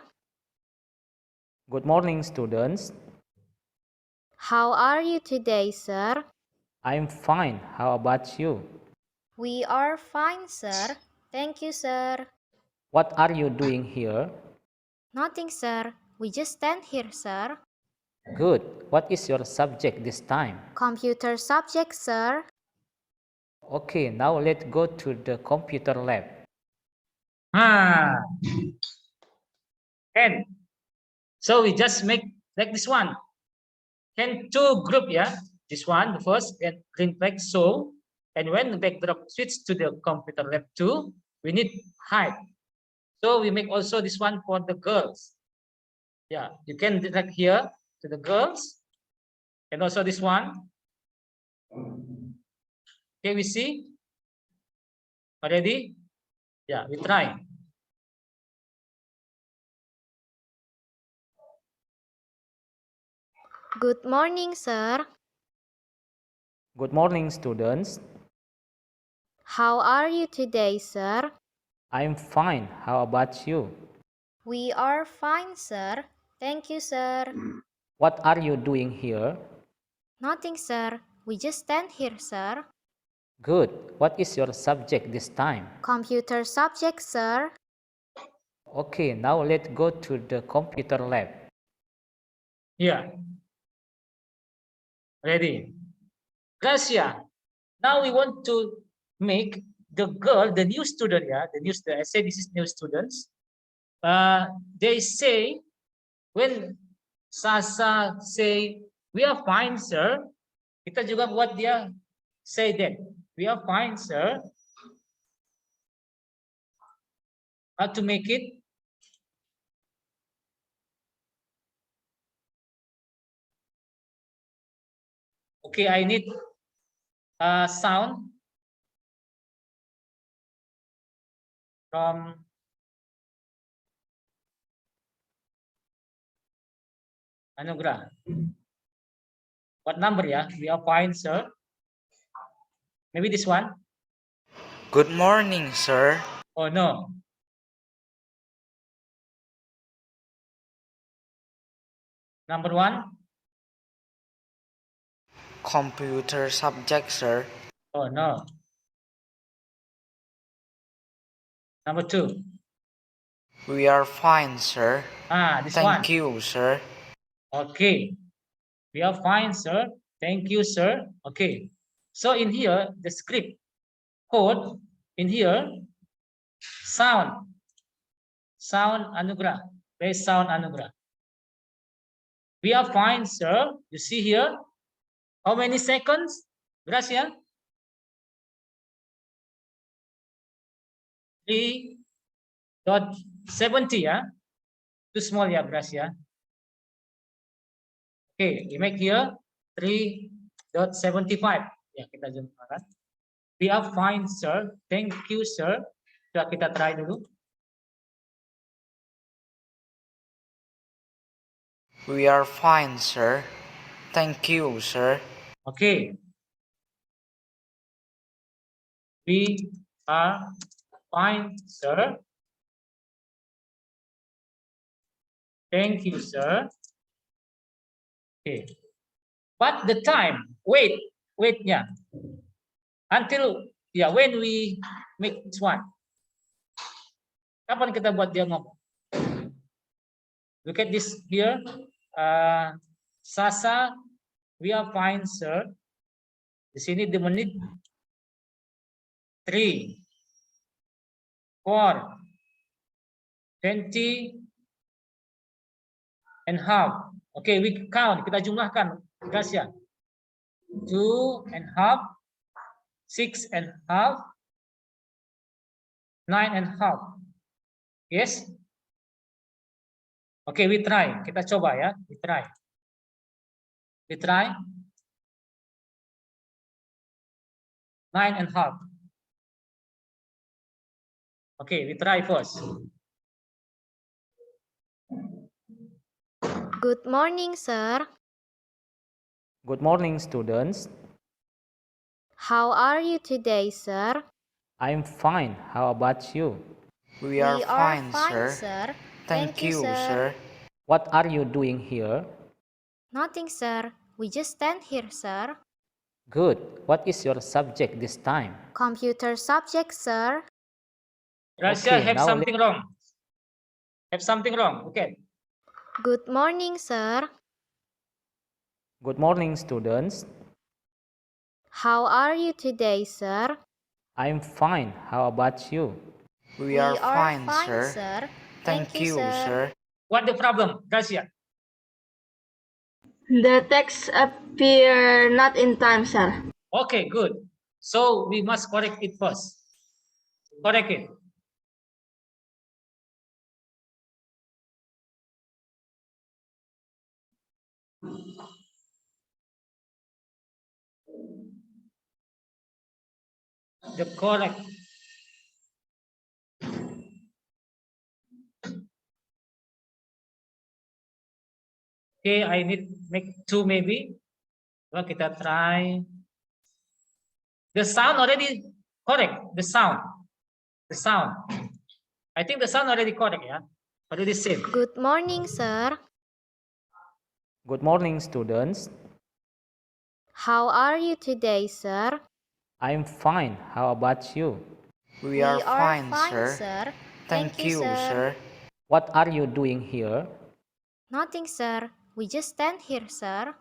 Good morning, students. How are you today, sir? I'm fine. How about you? We are fine, sir. Thank you, sir. What are you doing here? Nothing, sir. We just stand here, sir. Good. What is your subject this time? Computer subject, sir. Okay, now let's go to the computer lab. And so we just make like this one. Can two group, yeah? This one, the first, and green flag show. And when the backdrop switch to the computer lab 2, we need hide. So we make also this one for the girls. Yeah, you can direct here to the girls. And also this one. Okay, we see already. Yeah, we try. Good morning, sir. Good morning, students. How are you today, sir? I'm fine. How about you? We are fine, sir. Thank you, sir. What are you doing here? Nothing, sir. We just stand here, sir. Good. What is your subject this time? Computer subject, sir. Okay, now let's go to the computer lab. Yeah. Ready. Gracia. Now we want to make the girl, the new student, yeah, I say this is new students. They say, when Sasa say, we are fine, sir. Kita juga buat dia say that. We are fine, sir. How to make it? Okay, I need sound from Anugrah. What number, yeah? We are fine, sir. Maybe this one. Good morning, sir. Oh, no. Number one. Computer subject, sir. Oh, no. Number two. We are fine, sir. This one. Thank you, sir. Okay. We are fine, sir. Thank you, sir. Okay. So in here, the script code in here, sound Anugrah, base sound Anugrah. We are fine, sir. You see here, how many seconds? Gracia? 3.70, yeah? Too small, yeah, Gracia? Okay, we make here 3.75. Ya, kita jumpa. We are fine, sir. Thank you, sir. Coba kita try dulu. We are fine, sir. Thank you, sir. Oke. We are fine, sir. Thank you, sir. Okay. But the time, waitnya. Until, ya, when we make this one. Kapan kita buat dia ngomong? Look at this here. Sasa, we are fine, sir. Di sini di menit 3, 4, 20 and half. Okay, we count. Kita jumlahkan. Gracia. 2 and half, 6 and half, 9 and half. Yes? Okay, we try. Kita coba ya. We try. We try. 9 and half. Okay, we try first. Good morning, sir. Good morning, students. How are you today, sir? I'm fine. How about you? We are fine, sir. Thank you, sir. What are you doing here? Nothing, sir. We just stand here, sir. Good. What is your subject this time? Computer subject, sir. Gracia, Okay, have now something wrong. Have something wrong. Okay. Good morning, sir. Good morning, students. How are you today, sir? I'm fine. How about you? We are fine, sir. Thank you, sir. What the problem, Gracia? The text appear not in time, sir. Okay, good. So we must correct it first. Correct it. The correct. Okay, I need make 2 maybe. Well, kita try. The sound already correct. The sound. The sound. I think the sound already correct, yeah? Already same. Good morning, sir. Good morning, students. How are you today, sir? I'm fine. How about you? We are fine, sir. Thank you, sir. What are you doing here? Nothing, sir. We just stand here, sir.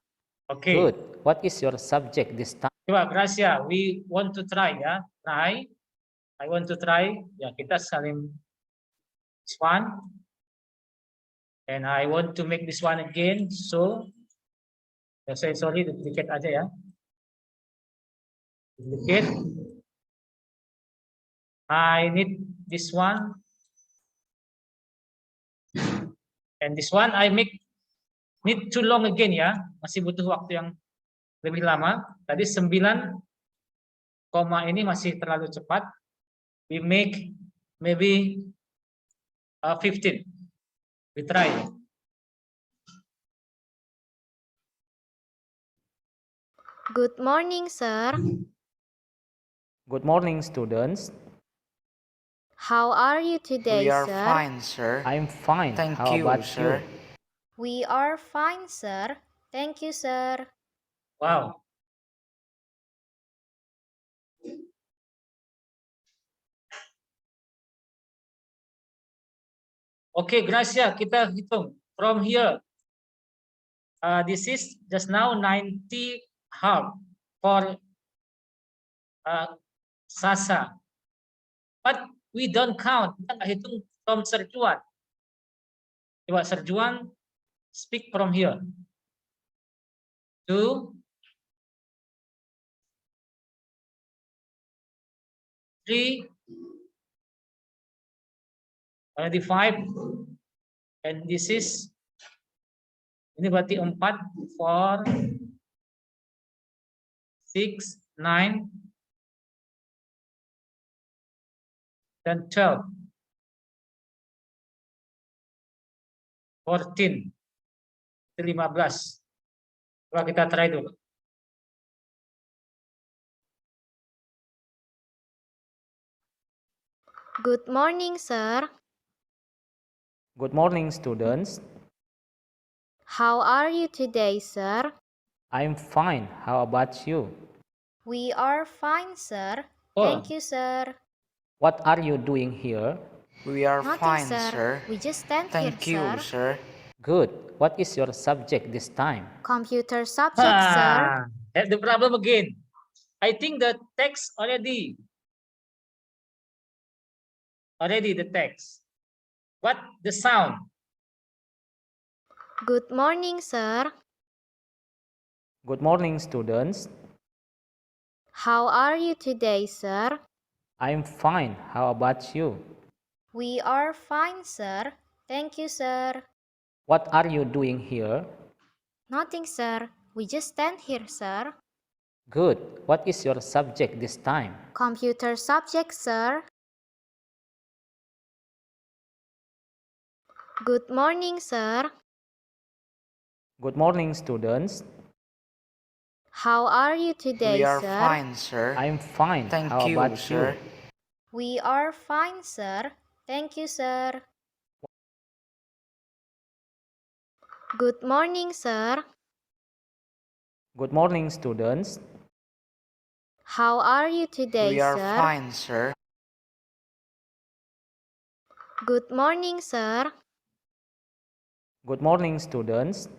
Okay. Good. What is your subject this time? Coba, Gracia, we want to try, ya. Try. I want to try. Ya, kita saling this one. And I want to make this one again. So, saya sorry, duplicate aja ya. Duplicate. I need this one. And this one I need too long again ya. Masih butuh waktu yang lebih lama. Tadi 9 koma ini masih terlalu cepat. We make maybe 15. We try. Good morning, sir. Good morning, students. How are you today, We are sir? fine, sir. I'm fine. Thank How you, about sir. you? We are fine, sir. Thank you, sir. Wow. Okay, Gracia, kita hitung from here. This is just now 90 half for Sasa. But we don't count. Kita nggak hitung from Serjuan. Coba Serjuan, speak from here. 2, 3, already 5, and this is, ini berarti 4, 4, 6, 9, dan 12, 14, itu 15. Coba kita try dulu. Good morning, sir. Good morning, students. How are you today, sir? I'm fine. How about you? We are fine, sir. Oh. Thank you, sir. What are you doing here? We are Nothing, fine, sir. sir. We just stand Thank here, you, sir. Good. What is your subject this time? Computer subject, sir. That's the problem again. I think the text already the text. But the sound. Good morning, sir. Good morning, students. How are you today, sir? I'm fine. How about you? We are fine, sir. Thank you, sir. What are you doing here? Nothing, sir. We just stand here, sir. Good. What is your subject this time? Computer subject, sir. Good morning, sir. Good morning, students. How are you today, We are sir? fine, sir. I'm fine. Thank How you, about sir. you? We are fine, sir. Thank you, sir. Good morning, sir. Good morning, students. How are you today, We are sir? fine, sir. Good morning, sir. Good morning, students.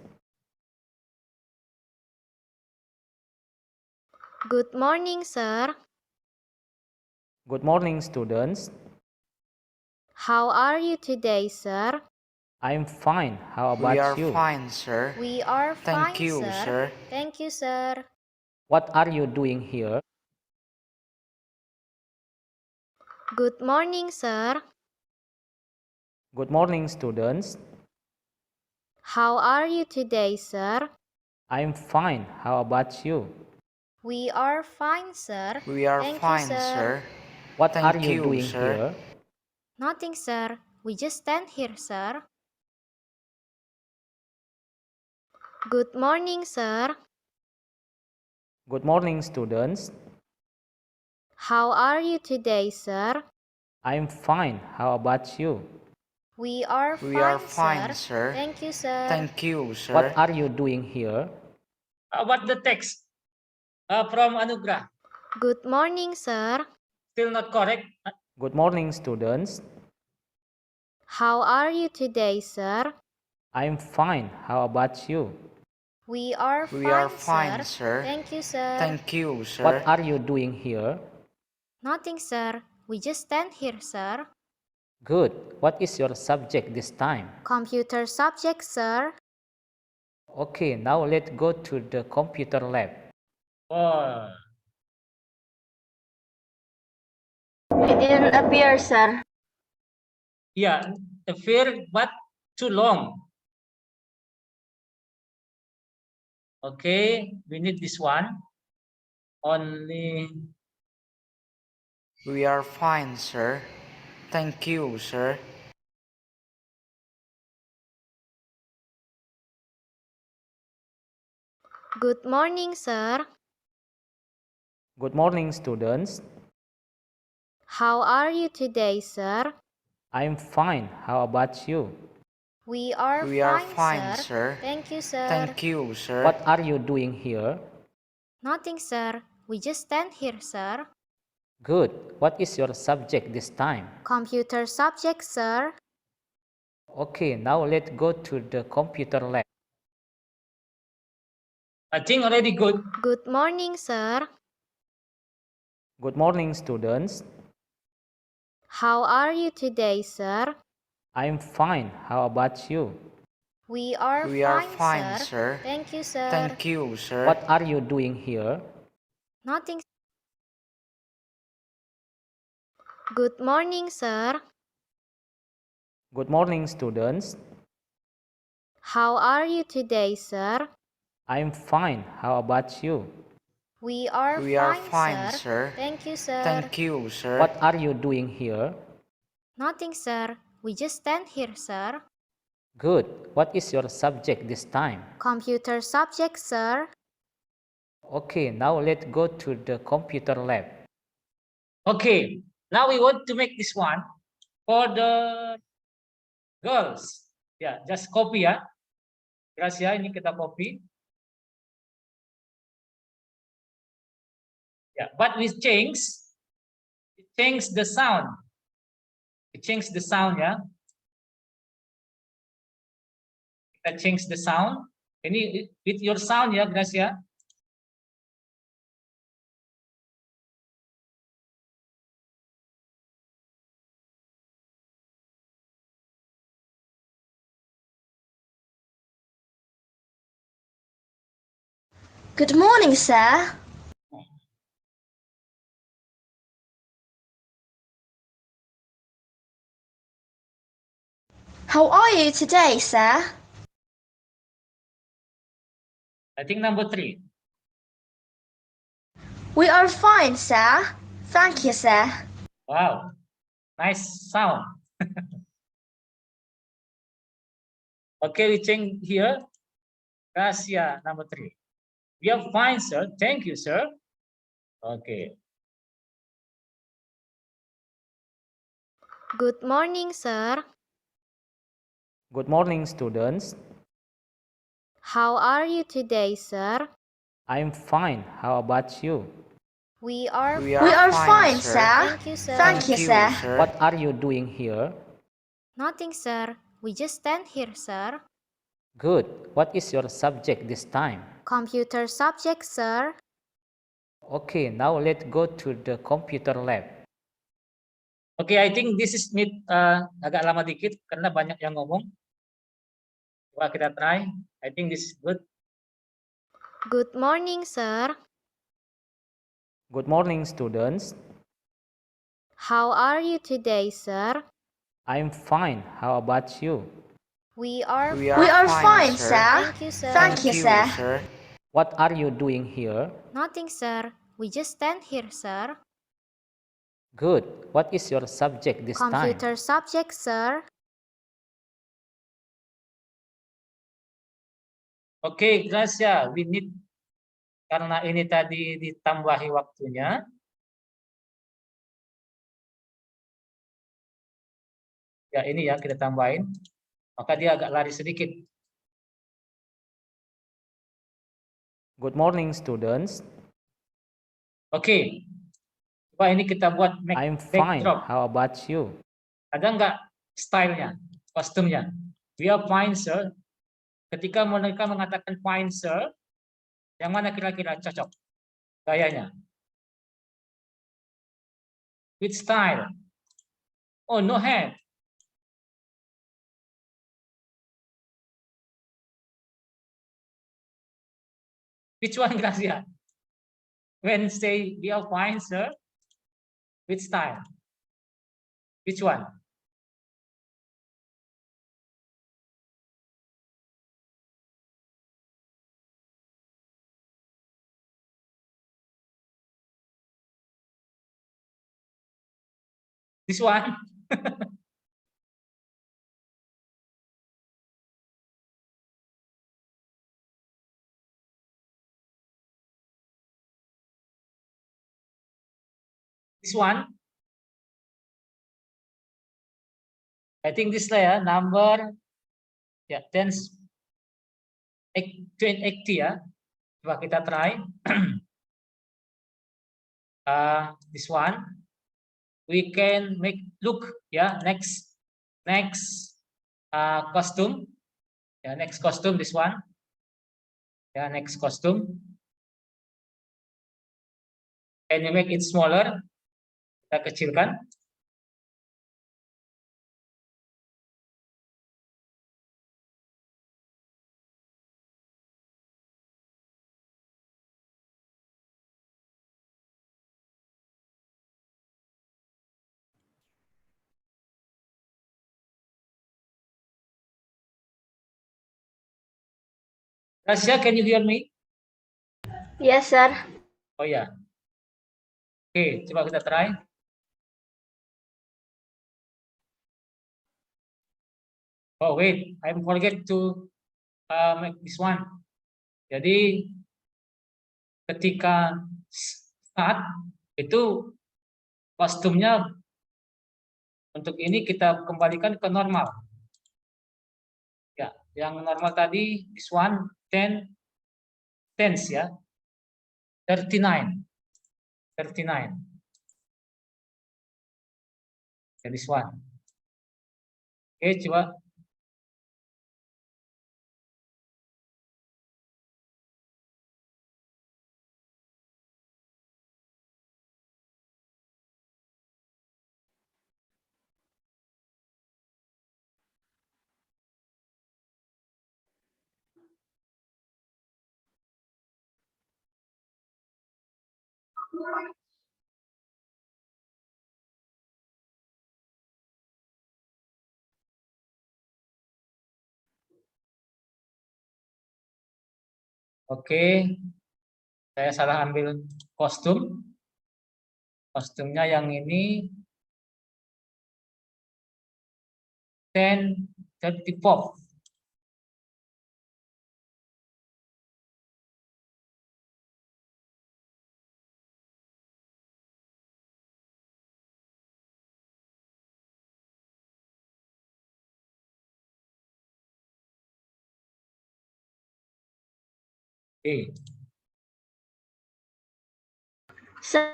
Good morning, sir. Good morning, students. How are you today, sir? I'm fine. How about We are you? fine, sir. We are Thank fine, you, sir. sir. Thank you, sir. What are you doing here? Good morning, sir. Good morning, students. How are you today, sir? I'm fine. How about you? We are fine, sir. We are Thank fine, you, sir. What Thank are you you, doing sir. here? Nothing, sir. We just stand here, sir. Good morning, sir. Good morning, students. How are you today, sir? I'm fine. How about you? We are We are fine, fine, sir. Thank you, sir. Thank you, sir. What are you doing here? What the text from Anugrah? Good morning, sir. Still not correct. Good morning, students. How are you today, sir? I'm fine. How about you? We are fine, sir. Thank you, sir. Thank you, sir. What are you doing here? Nothing, sir. We just stand here, sir. Good. What is your subject this time? Computer subject, sir. Okay, now let's go to the computer lab. Oh, It didn't appear, sir. yeah, fair but too long. Okay, we need this one. Only We are fine, sir. Thank you, sir. Good morning, sir. Good morning, students. How are you today, sir? I'm fine. How about you? We are fine, sir. Thank you, sir. Thank you, sir. What are you doing here? Nothing, sir. We just stand here, sir. Good. What is your subject this time? Computer subject, sir. Okay, now let's go to the computer lab. I think already good. Good morning, sir. Good morning, students. How are you today, sir? I'm fine. How about you? We are fine, sir. Thank you, sir. Thank you, sir. What are you doing here? Nothing. Good morning, sir. Good morning, students. How are you today, sir? I'm fine. How about you? We are fine, sir. sir. Thank you, sir. Thank you, sir. What are you doing here? Nothing, sir. We just stand here, sir. Good. What is your subject this time? Computer subject, sir. Okay, now let's go to the computer lab. Okay, now we want to make this one for the girls. Ya, just copy ya. Gracia, ini kita copy. Ya, but we change the sound. We change the sound ya. Kita change the sound. Ini with your sound ya, Gracia. Good morning, sir. How are you today, sir? I think number 3. We are fine, sir. Thank you, sir. Wow, nice sound. Okay, we change here. Gracia, number 3. We are fine, sir. Thank you, sir. Okay. Good morning, sir. Good morning, students. How are you today, sir? I'm fine. How about you? We are We are fine, sir. Thank you, sir. Thank you, sir. What are you doing here? Nothing, sir. We just stand here, sir. Good. What is your subject this time? Computer subject, sir. Okay, now let's go to the computer lab. Okay, I think this is need agak lama dikit karena banyak yang ngomong. Coba kita try. I think this is good. Good morning, sir. Good morning, students. How are you today, sir? I'm fine. How about you? We are We are fine, sir. Thank you, sir. Thank you, sir. What are you doing here? Nothing, sir. We just stand here, sir. Good. What is your subject this time? Computer subject, sir. Okay, Gracia, we need karena ini tadi ditambahi waktunya. Ya, ini ya kita tambahin. Maka dia agak lari sedikit. Good morning, students. Oke. Coba ini kita buat I'm fine. backdrop. How about you? Ada nggak stylenya, kostumnya? We are fine, sir. Ketika mereka mengatakan fine, sir, yang mana kira-kira cocok gayanya? Which style? Oh, no head. Which one, Gracia? When say we are fine, sir, which style? Which one? This one? This one? I think this layer number ya 10 80 ya. Coba kita try. This one we can make look ya next costume ya next costume this one ya next costume. Can you make it smaller? Kita kecilkan. Rasya, can you hear me? Yes, sir. Oh ya. Oke, coba kita try. Oh wait, I forget to make this one. Jadi ketika start itu kostumnya untuk ini kita kembalikan ke normal. Ya, yang normal tadi this one 10 tense ya. 39. Ya, this one. Oke, coba. Oke, saya salah ambil kostum. Kostumnya yang ini 10:34. Oke. Sir,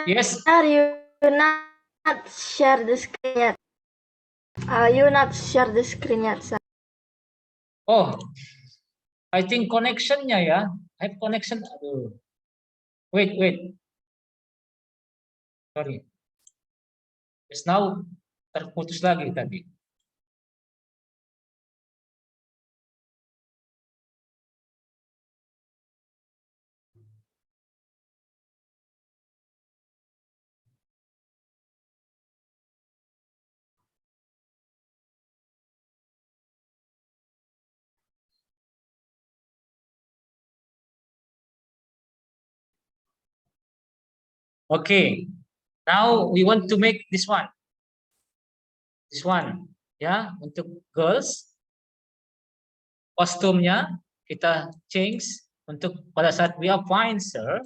Yes. you not share the screen yet. You not share the screen yet, sir. Oh, I think connection-nya ya. I have connection. Aduh. Wait. Sorry. Just now terputus lagi tadi. Okay. Now we want to make this one. This one. Ya, untuk girls. Kostumnya kita change untuk pada saat we are fine, sir.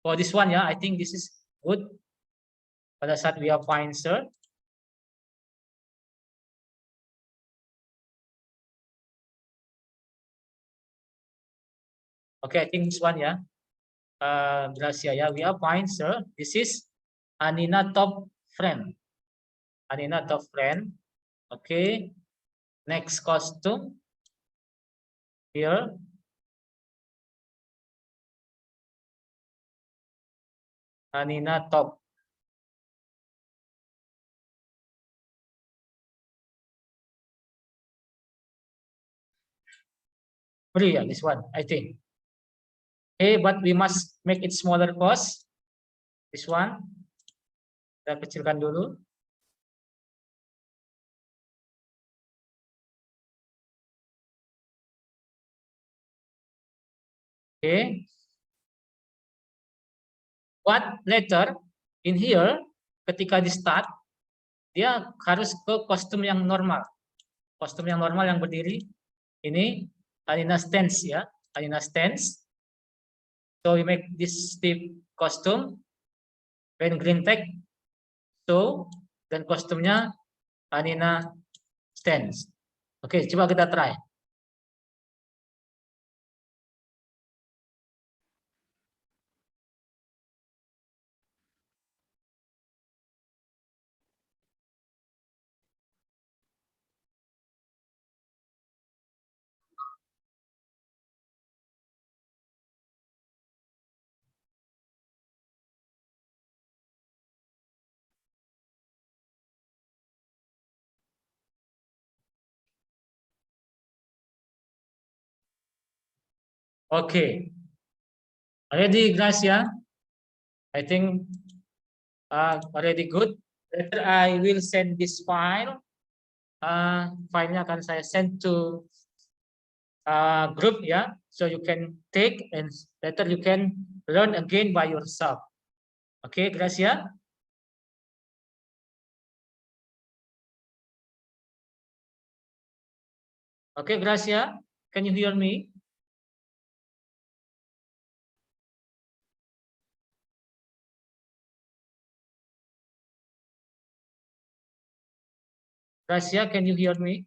For this one ya, I think this is good. Pada saat we are fine, sir. Okay, I think this one ya. Gracia ya, we are fine, sir. This is Anina top friend. Anina top friend. Okay. Next costume. Here. Anina top. Free ya, this one, I think. Okay, but we must make it smaller cost. This one. Kita kecilkan dulu. Okay. But later in here, ketika di start, dia harus ke kostum yang normal. Kostum yang normal yang berdiri. Ini Alina stance ya. Alina stance. So we make this Steve costume. When green tag. So dan kostumnya Alina stance. Oke, coba kita try. Okay. Already, Gracia? I think already good. Later I will send this file. Filenya akan saya send to group ya. So you can take and later you can learn again by yourself. Okay, Gracia? Okay, Gracia, can you hear me? Gracia, can you hear me?